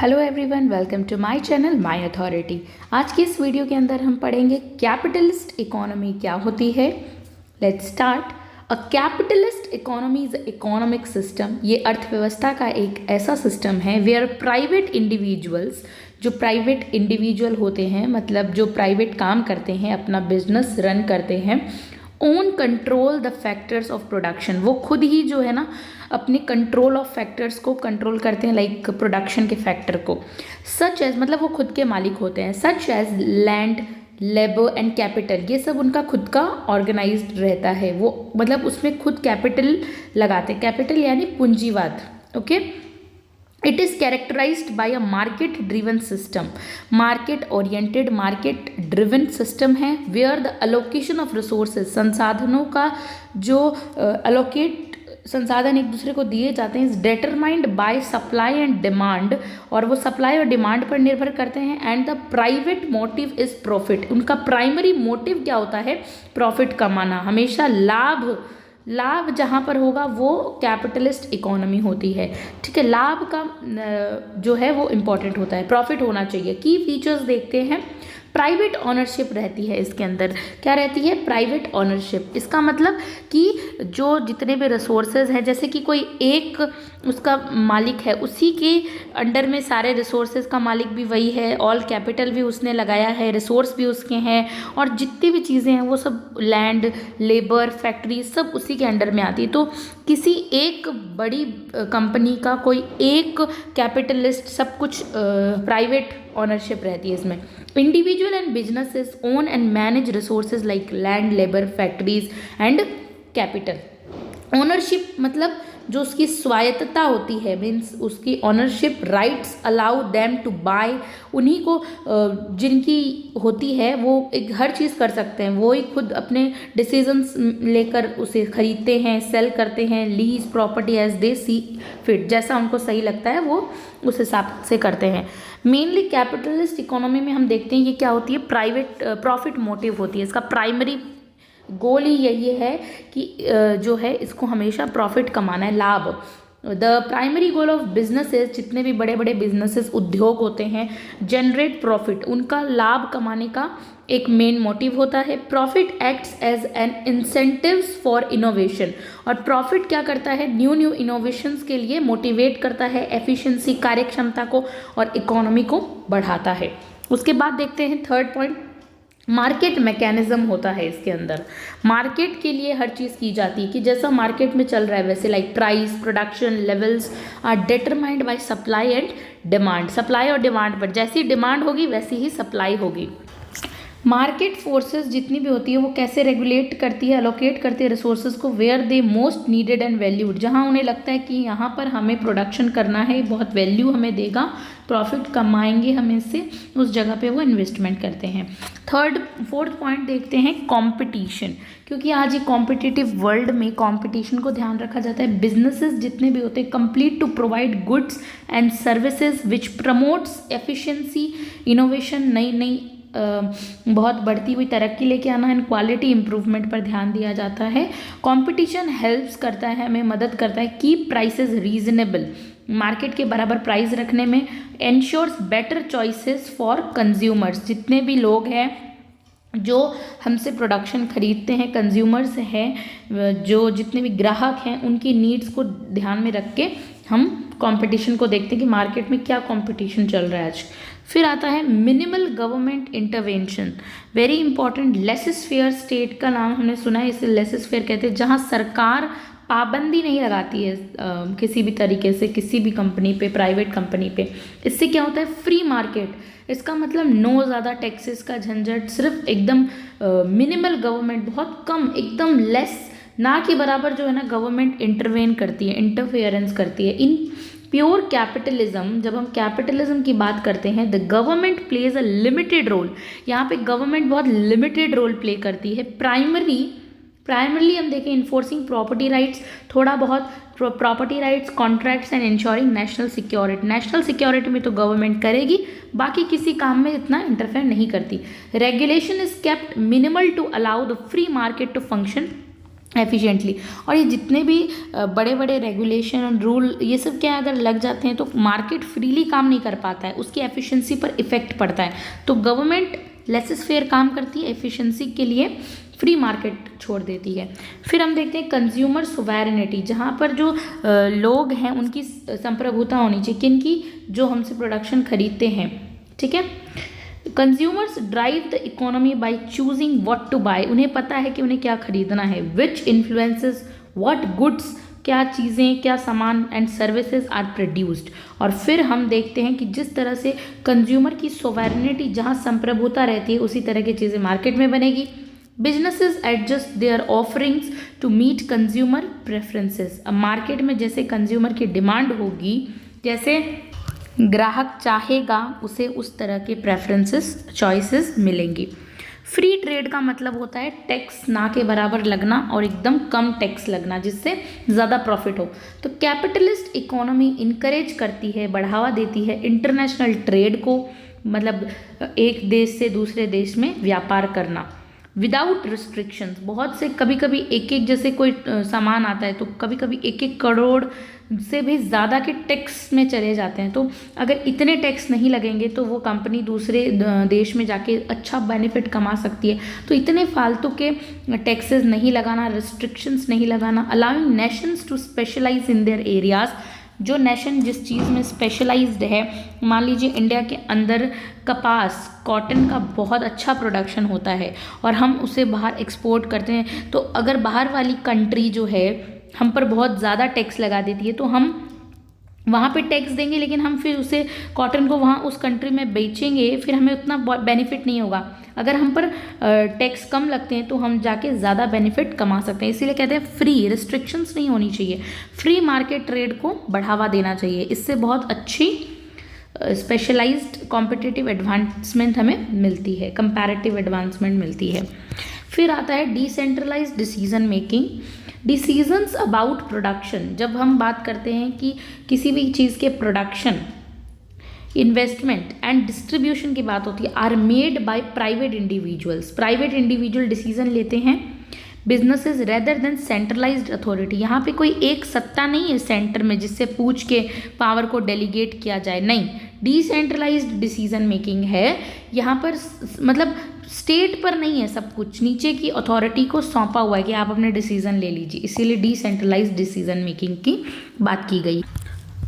Hello everyone, welcome to my channel my authority. आज की इस वीडियो के अंदर हम पढ़ेंगे कैपिटलिस्ट इकोनॉमी क्या होती है। Let's start. A capitalist economy is economic system. ये अर्थव्यवस्था का एक ऐसा सिस्टम है वेयर प्राइवेट इंडिविजुअल्स, जो प्राइवेट इंडिविजुअल होते हैं, मतलब जो प्राइवेट काम करते हैं, अपना बिजनेस रन करते हैं, own control the factors of production. वो खुद ही जो है ना अपने कंट्रोल ऑफ फैक्टर्स को कंट्रोल करते हैं, लाइक प्रोडक्शन के फैक्टर को। सच एज मतलब वो खुद के मालिक होते हैं। Such as land, labour and capital, ये सब उनका खुद का ऑर्गेनाइज्ड रहता है। वो मतलब उसमें खुद कैपिटल लगाते हैं। कैपिटल यानी पूंजीवाद। Okay, it is characterised by a market driven system. Market oriented, market driven system है where the allocation of resources, संसाधनों का जो अलोकेट संसाधन एक दूसरे को दिए जाते हैं, is determined by supply and demand, और वो सप्लाई और डिमांड पर निर्भर करते हैं। And the private motive is profit. उनका प्राइमरी मोटिव क्या होता है? प्रॉफिट कमाना, हमेशा लाभ जहाँ पर होगा वो कैपिटलिस्ट इकोनॉमी होती है। ठीक है, लाभ का जो है वो इम्पॉर्टेंट होता है, प्रॉफिट होना चाहिए। की फीचर्स देखते हैं। प्राइवेट ऑनरशिप रहती है इसके अंदर। क्या रहती है? Private ownership. इसका मतलब कि जो जितने भी रिसोर्सेज हैं, जैसे कि कोई एक उसका मालिक है, उसी के अंडर में सारे रिसोर्सेज का मालिक भी वही है, ऑल कैपिटल भी उसने लगाया है, रिसोर्स भी उसके हैं, और जितनी भी चीज़ें हैं वो सब लैंड, लेबर, फैक्ट्री सब उसी के अंडर में आती है। तो किसी एक बड़ी कंपनी का कोई एक कैपिटलिस्ट, सब कुछ प्राइवेट ऑनरशिप रहती है इसमें। Individual and businesses own and manage resources like land, labour, factories and capital. Ownership मतलब जो उसकी स्वायत्तता होती है, मीन्स उसकी ownership rights allow them to buy. उन्हीं को जिनकी होती है वो एक हर चीज़ कर सकते हैं, वो ही खुद अपने डिसीजंस लेकर उसे खरीदते हैं, सेल करते हैं, lease property as they see fit, जैसा उनको सही लगता है वो उस हिसाब से करते हैं। मेनली कैपिटलिस्ट इकोनॉमी में हम देखते हैं ये क्या होती है, प्राइवेट प्रॉफिट मोटिव होती है। इसका प्राइमरी गोल ही यही है कि जो है इसको हमेशा प्रॉफिट कमाना है, लाभ। The primary goal of businesses, जितने भी बड़े बड़े बिजनेसेस, उद्योग होते हैं, जनरेट प्रॉफिट, उनका लाभ कमाने का एक मेन मोटिव होता है। Profit acts as an incentives for innovation, और प्रॉफिट क्या करता है? न्यू इनोवेशंस के लिए मोटिवेट करता है, एफिशिएंसी, कार्यक्षमता को, और इकोनॉमी को बढ़ाता है। उसके बाद देखते हैं थर्ड पॉइंट, मार्केट मैकेनिज्म होता है इसके अंदर। मार्केट के लिए हर चीज़ की जाती है कि जैसा मार्केट में चल रहा है वैसे, like price, production levels are determined by supply and demand. Supply और डिमांड पर, जैसी डिमांड होगी वैसी ही सप्लाई होगी। मार्केट फोर्सेस जितनी भी होती है वो कैसे रेगुलेट करती है, अलोकेट करती है रिसोर्सेज को, where they most needed and valued, जहाँ उन्हें लगता है कि यहाँ पर हमें प्रोडक्शन करना है, बहुत वैल्यू हमें देगा, प्रॉफिट कमाएंगे हम इससे, उस जगह पे वो इन्वेस्टमेंट करते हैं। फोर्थ पॉइंट देखते हैं, कंपटीशन। क्योंकि आज ये कॉम्पिटिटिव वर्ल्ड में कंपटीशन को ध्यान रखा जाता है। बिजनेसेस जितने भी होते हैं complete to provide goods and services which promotes efficiency, innovation, नई बहुत बढ़ती हुई तरक्की लेके आना, एंड क्वालिटी इंप्रूवमेंट पर ध्यान दिया जाता है। कंपटीशन हेल्प्स करता है, हमें मदद करता है, कीप प्राइसेस रीजनेबल, मार्केट के बराबर प्राइस रखने में, ensures better choices for consumers, जितने भी लोग हैं जो हमसे प्रोडक्शन खरीदते हैं, कंज्यूमर्स हैं, जो जितने भी ग्राहक हैं, उनकी नीड्स को ध्यान में रख के हम कंपटीशन को देखते हैं कि मार्केट में क्या कंपटीशन चल रहा है आज। फिर आता है minimal government intervention, very important. Laces-fair state का नाम हमने सुना है, इसे लेसेस-फेयर कहते हैं, जहाँ सरकार पाबंदी नहीं लगाती है किसी भी तरीके से किसी भी कंपनी पे, प्राइवेट कंपनी पे। इससे क्या होता है? Free market. इसका मतलब नो ज़्यादा टैक्सेस का झंझट, सिर्फ एकदम मिनिमल गवर्नमेंट, बहुत कम, एकदम लेस, ना के बराबर जो है ना गवर्नमेंट इंटरवेन करती है, इंटरफेरेंस करती है इन प्योर कैपिटलिज्म। जब हम कैपिटलिज्म की बात करते हैं, the government plays a limited role. यहाँ पे गवर्नमेंट बहुत लिमिटेड रोल प्ले करती है। प्राइमरली हम देखें इन्फोर्सिंग प्रॉपर्टी राइट्स, थोड़ा बहुत property rights, contracts and ensuring national security. National security में तो गवर्नमेंट करेगी, बाकी किसी काम में इतना इंटरफेयर नहीं करती। Regulation is kept minimal to allow the free market to function efficiently. और ये जितने भी बड़े बड़े रेगुलेशन और रूल ये सब क्या अगर लग जाते हैं तो मार्केट फ्रीली काम नहीं कर पाता है, उसकी एफिशिएंसी पर इफेक्ट पड़ता है। तो गवर्नमेंट लेसेस फेयर काम करती है, एफिशिएंसी के लिए फ्री मार्केट छोड़ देती है। फिर हम देखते हैं कंज्यूमर सोवेरेनिटी, जहाँ पर जो लोग हैं उनकी संप्रभुता होनी चाहिए, किनकी, जो हमसे प्रोडक्शन खरीदते हैं। ठीक है, consumers drive the economy by choosing what to buy, उन्हें पता है कि उन्हें क्या खरीदना है। विच इन्फ्लुएंसेस व्हाट गुड्स, क्या चीज़ें, क्या सामान एंड सर्विसेज आर प्रोड्यूस्ड। और फिर हम देखते हैं कि जिस तरह से कंज्यूमर की सोवेरेनिटी, जहाँ संप्रभुता रहती है, उसी तरह की चीज़ें मार्केट में बनेगी। Businesses adjust their offerings to meet consumer preferences, अब मार्केट में जैसे कंज्यूमर की डिमांड होगी, जैसे ग्राहक चाहेगा, उसे उस तरह के प्रेफरेंसेस, चॉइसेस मिलेंगी। फ्री ट्रेड का मतलब होता है टैक्स ना के बराबर लगना और एकदम कम टैक्स लगना, जिससे ज़्यादा प्रॉफिट हो। तो कैपिटलिस्ट इकोनॉमी इनकरेज करती है, बढ़ावा देती है इंटरनेशनल ट्रेड को, मतलब एक देश से दूसरे देश में व्यापार करना विदाउट रिस्ट्रिक्शंस। बहुत से कभी कभी एक एक जैसे कोई सामान आता है तो कभी कभी एक एक करोड़ से भी ज़्यादा के टैक्स में चले जाते हैं। तो अगर इतने टैक्स नहीं लगेंगे तो वो कंपनी दूसरे देश में जाके अच्छा बेनिफिट कमा सकती है। तो इतने फालतू के टैक्सेस नहीं लगाना, रिस्ट्रिक्शंस नहीं लगाना, allowing nations to specialise in their areas. जो नेशन जिस चीज़ में स्पेशलाइज्ड है, मान लीजिए इंडिया के अंदर कपास, कॉटन का बहुत अच्छा प्रोडक्शन होता है और हम उसे बाहर एक्सपोर्ट करते हैं, तो अगर बाहर वाली कंट्री जो है हम पर बहुत ज़्यादा टैक्स लगा देती है तो हम वहाँ पे टैक्स देंगे, लेकिन हम फिर उसे कॉटन को वहाँ उस कंट्री में बेचेंगे, फिर हमें उतना बेनिफिट नहीं होगा। अगर हम पर टैक्स कम लगते हैं तो हम जाके ज़्यादा बेनिफिट कमा सकते हैं। इसीलिए कहते हैं फ्री, रिस्ट्रिक्शंस नहीं होनी चाहिए, फ्री मार्केट ट्रेड को बढ़ावा देना चाहिए। इससे बहुत अच्छी स्पेशलाइज्ड कॉम्पिटिटिव एडवांसमेंट हमें मिलती है, कंपैरेटिव एडवांसमेंट मिलती है। फिर आता है decentralised decision making, decisions about production. जब हम बात करते हैं कि किसी भी चीज़ के प्रोडक्शन, इन्वेस्टमेंट एंड डिस्ट्रीब्यूशन की बात होती है, are made by private individuals. Private individual decision लेते हैं, businesses rather than centralised authority. यहाँ पे कोई एक सत्ता नहीं है सेंटर में जिससे पूछ के पावर को डेलीगेट किया जाए, नहीं, डिसेंट्रलाइज्ड डिसीजन मेकिंग है। यहाँ पर मतलब स्टेट पर नहीं है सब कुछ, नीचे की अथॉरिटी को सौंपा हुआ है कि आप अपने डिसीजन ले लीजिए, इसीलिए डिसेंट्रलाइज्ड डिसीजन मेकिंग की बात की गई।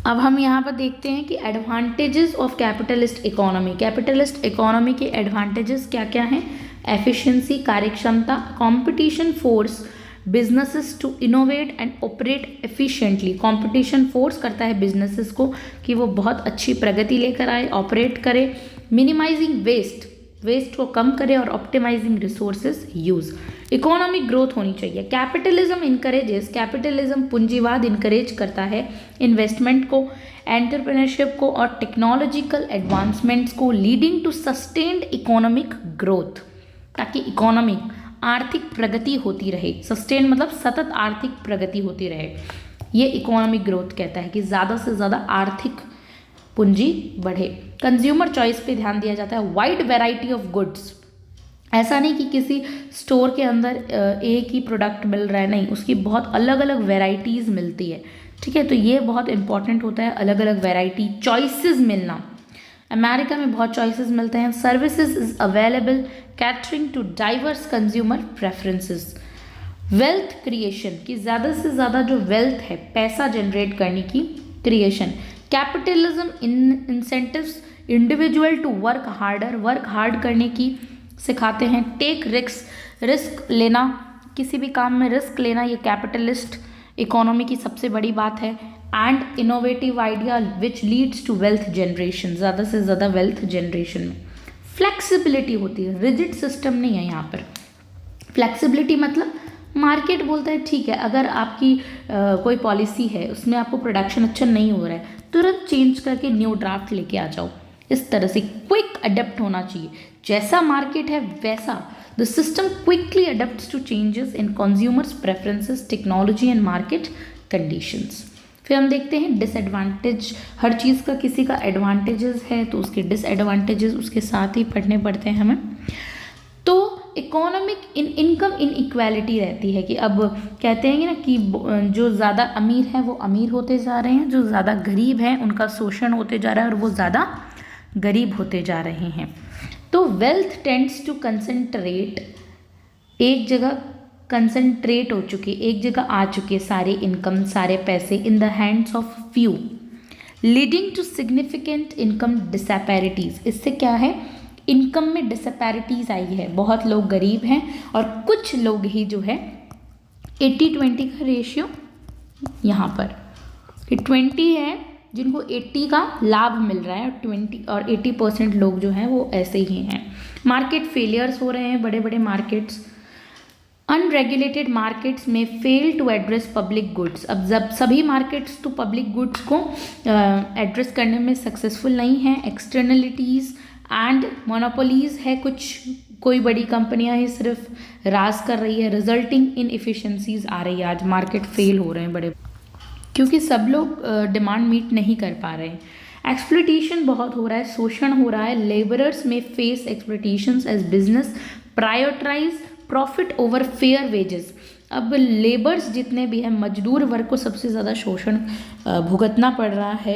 अब हम यहाँ पर देखते हैं कि advantages of capitalist economy. Capitalist economy के एडवांटेजेस क्या क्या हैं? एफिशिएंसी, कार्यक्षमता, competition force businesses to innovate and operate efficiently. Competition force करता है बिजनेसेस को कि वो बहुत अच्छी प्रगति लेकर आए, ऑपरेट करे। मिनिमाइजिंग वेस्ट, वेस्ट को कम करे और optimising resources use. Economic growth होनी चाहिए। कैपिटलिज्म इनकरेजेस, कैपिटलिज्म पूंजीवाद इनकरेज करता है इन्वेस्टमेंट को, एंटरप्रेन्योरशिप को और टेक्नोलॉजिकल एडवांसमेंट्स को, leading to sustained economic growth, ताकि इकोनॉमिक आर्थिक प्रगति होती रहे। सस्टेन मतलब सतत आर्थिक प्रगति होती रहे, ये इकोनॉमिक ग्रोथ कहता है कि ज़्यादा से ज़्यादा आर्थिक पूंजी बढ़े। कंज्यूमर चॉइस पे ध्यान दिया जाता है। वाइड वैरायटी ऑफ गुड्स, ऐसा नहीं कि किसी स्टोर के अंदर एक ही प्रोडक्ट मिल रहा है, नहीं, उसकी बहुत अलग अलग वैरायटीज़ मिलती है। ठीक है, तो ये बहुत इंपॉर्टेंट होता है, अलग अलग वैरायटी, चॉइसेस मिलना। अमेरिका में बहुत चॉइसेस मिलते हैं। Services is available catering to diverse consumer preferences. Wealth creation, कि ज़्यादा से ज़्यादा जो वेल्थ है, पैसा जनरेट करने की creation. Capitalism incentives individual to work harder, work hard करने की सिखाते हैं। टेक रिस्क, रिस्क लेना, किसी भी काम में रिस्क लेना, ये कैपिटलिस्ट इकोनॉमी की सबसे बड़ी बात है। And innovative idea which leads to wealth generation, ज़्यादा से ज़्यादा वेल्थ जनरेशन में। फ्लेक्सिबिलिटी होती है, रिजिड सिस्टम नहीं है यहाँ पर। फ्लेक्सिबिलिटी मतलब मार्केट बोलता है ठीक है, अगर आपकी कोई पॉलिसी है उसमें आपको प्रोडक्शन अच्छा नहीं हो रहा है, तुरंत चेंज करके न्यू ड्राफ्ट लेके आ जाओ। इस तरह से क्विक अडेप्ट होना चाहिए, जैसा मार्केट है वैसा। The system quickly adapts to changes in consumers preferences, technology and market conditions. फिर हम देखते हैं डिसएडवांटेज। हर चीज़ का किसी का एडवांटेजेस है तो उसके डिसएडवांटेजेस उसके साथ ही पढ़ने पड़ते हैं हमें। तो इकोनॉमिक इनकम इनइक्वालिटी रहती है कि अब कहते हैं ना कि जो ज़्यादा अमीर हैं वो अमीर होते जा रहे हैं, जो ज़्यादा गरीब हैं उनका शोषण होते जा रहा है और वो ज़्यादा गरीब होते जा रहे हैं। तो वेल्थ टेंड्स टू कंसंट्रेट, एक जगह कंसंट्रेट हो चुकी, एक जगह आ चुके सारे इनकम, सारे पैसे in the hands of few, leading to significant income disparities. इससे क्या है, इनकम में डिसपैरिटीज आई है, बहुत लोग गरीब हैं और कुछ लोग ही जो है 80-20 का रेशियो यहाँ पर कि 20 है जिनको 80 का लाभ मिल रहा है और 80% लोग जो हैं वो ऐसे ही हैं। मार्केट फेलियर्स हो रहे हैं, बड़े बड़े मार्केट्स। अनरेगुलेटेड मार्केट्स में fail to address public goods. अब जब सभी मार्केट्स तो पब्लिक गुड्स को एड्रेस करने में सक्सेसफुल नहीं हैं। एक्सटर्नलिटीज़ एंड मोनोपोलीज है, कोई बड़ी कंपनियां ही सिर्फ राज कर रही है, रिजल्टिंग इन इफिशिएंसीज आ रही है। आज मार्केट फेल हो रहे हैं बड़े, क्योंकि सब लोग डिमांड मीट नहीं कर पा रहे हैं। एक्सप्लॉइटेशन बहुत हो रहा है, शोषण हो रहा है। लेबरर्स में face exploitations as business prioritise profit over fair wages. अब लेबर्स जितने भी हैं, मजदूर वर्ग को सबसे ज़्यादा शोषण भुगतना पड़ रहा है।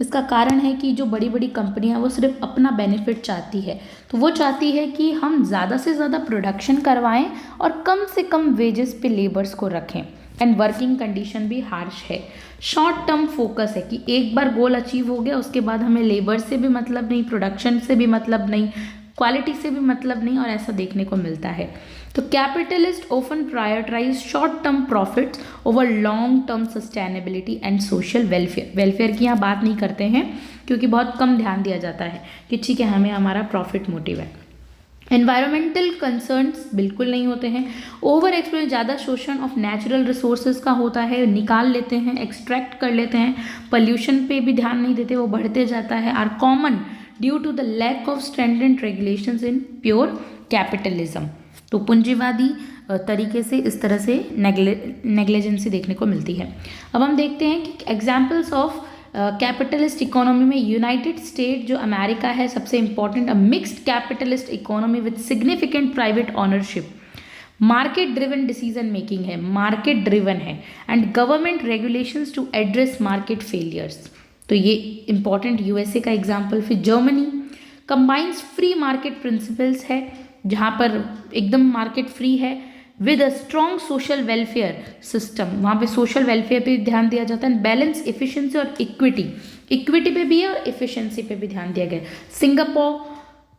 इसका कारण है कि जो बड़ी बड़ी कंपनियां वो सिर्फ अपना बेनिफिट चाहती है, तो वो चाहती है कि हम ज़्यादा से ज़्यादा प्रोडक्शन करवाएं और कम से कम वेजेस पे लेबर्स को रखें। एंड वर्किंग कंडीशन भी हार्श है। शॉर्ट टर्म फोकस है कि एक बार गोल अचीव हो गया, उसके बाद हमें लेबर से भी मतलब नहीं, प्रोडक्शन से भी मतलब नहीं, क्वालिटी से भी मतलब नहीं, और ऐसा देखने को मिलता है। तो capitalist often prioritise short term profits over long term sustainability and social welfare की यहाँ बात नहीं करते हैं, क्योंकि बहुत कम ध्यान दिया जाता है कि ठीक है हमें हमारा प्रॉफिट मोटिव है। एनवायरमेंटल कंसर्न्स बिल्कुल नहीं होते हैं। ओवर एक्सप्लॉइट, ज़्यादा शोषण ऑफ नेचुरल रिसोर्सेज का होता है, निकाल लेते हैं, एक्सट्रैक्ट कर लेते हैं। पोल्यूशन पे भी ध्यान नहीं देते, वो बढ़ते जाता है। Are common due to the lack of standard regulations in pure capitalism. तो पूंजीवादी तरीके से इस तरह से नेग्लिजेंसी देखने को मिलती है। अब हम देखते हैं कि एग्जाम्पल्स ऑफ कैपिटलिस्ट इकोनॉमी में यूनाइटेड स्टेट जो अमेरिका है सबसे important, a mixed capitalist economy with significant private ownership, market driven decision making है, मार्केट ड्रिवन है, and government regulations to address market failures. तो ये इंपॉर्टेंट यूएसए का एग्जाम्पल। फिर Germany combines free market principles है, जहाँ पर एकदम मार्केट फ्री है, with a strong social welfare system, वहाँ पे सोशल वेलफेयर पे ध्यान दिया जाता है। बैलेंस, इफिशिएंसी और इक्विटी पे भी है और इफिशिएंसी पे भी ध्यान दिया गया। Singapore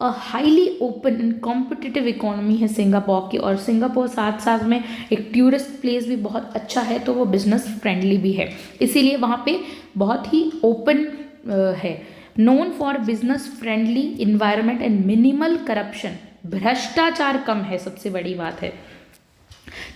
a highly open and competitive economy है सिंगापुर की, और सिंगापुर साथ साथ में एक टूरिस्ट प्लेस भी बहुत अच्छा है, तो वो बिजनेस फ्रेंडली भी है, इसीलिए वहाँ पे बहुत ही ओपन है। Known for business friendly environment and minimal corruption, भ्रष्टाचार कम है, सबसे बड़ी बात है।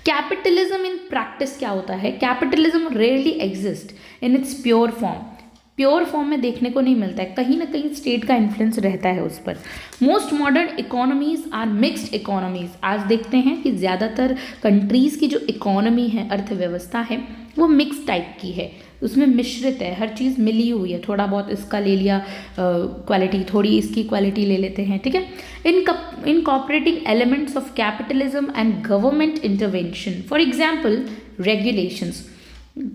कैपिटलिज्म इन प्रैक्टिस क्या होता है? Capitalism rarely exist in its pure form में देखने को नहीं मिलता है, कहीं ना कहीं स्टेट का इन्फ्लुएंस रहता है उस पर। Most modern economies are mixed economies. आज देखते हैं कि ज़्यादातर कंट्रीज़ की जो इकोनॉमी है, अर्थव्यवस्था है, वो मिक्स टाइप की है, उसमें मिश्रित है, हर चीज़ मिली हुई है, थोड़ा बहुत इसका ले लिया क्वालिटी, थोड़ी इसकी क्वालिटी ले लेते हैं, ठीक है। Incorporating elements of capitalism and government intervention, for example regulations,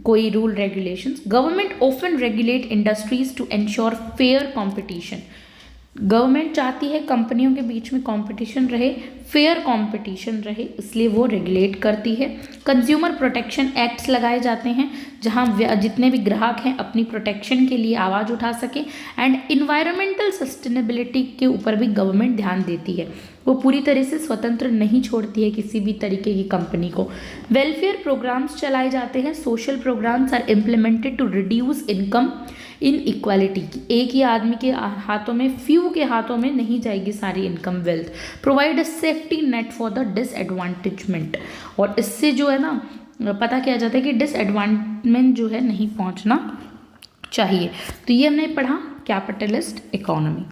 कोई rule regulations. Government often regulate industries to ensure fair competition. Government चाहती है कंपनियों के बीच में कंपटीशन रहे, फेयर कंपटीशन रहे, इसलिए वो रेगुलेट करती है। कंज्यूमर प्रोटेक्शन एक्ट्स लगाए जाते हैं, जहां जितने भी ग्राहक हैं अपनी प्रोटेक्शन के लिए आवाज़ उठा सकें। एंड इन्वायरमेंटल सस्टेनेबिलिटी के ऊपर भी गवर्नमेंट ध्यान देती है, वो पूरी तरह से स्वतंत्र नहीं छोड़ती है किसी भी तरीके की कंपनी को। वेलफेयर प्रोग्राम्स चलाए जाते हैं। Social programmes are implemented to reduce income inequality की, एक ही आदमी के हाथों में, फ्यू के हाथों में नहीं जाएगी सारी income wealth. Provide a safety net for the disadvantagement, और इससे जो है ना पता किया जाता है कि डिसएडवांटेजमेंट जो है नहीं पहुंचना चाहिए। तो ये हमने पढ़ा कैपिटलिस्ट इकोनॉमी।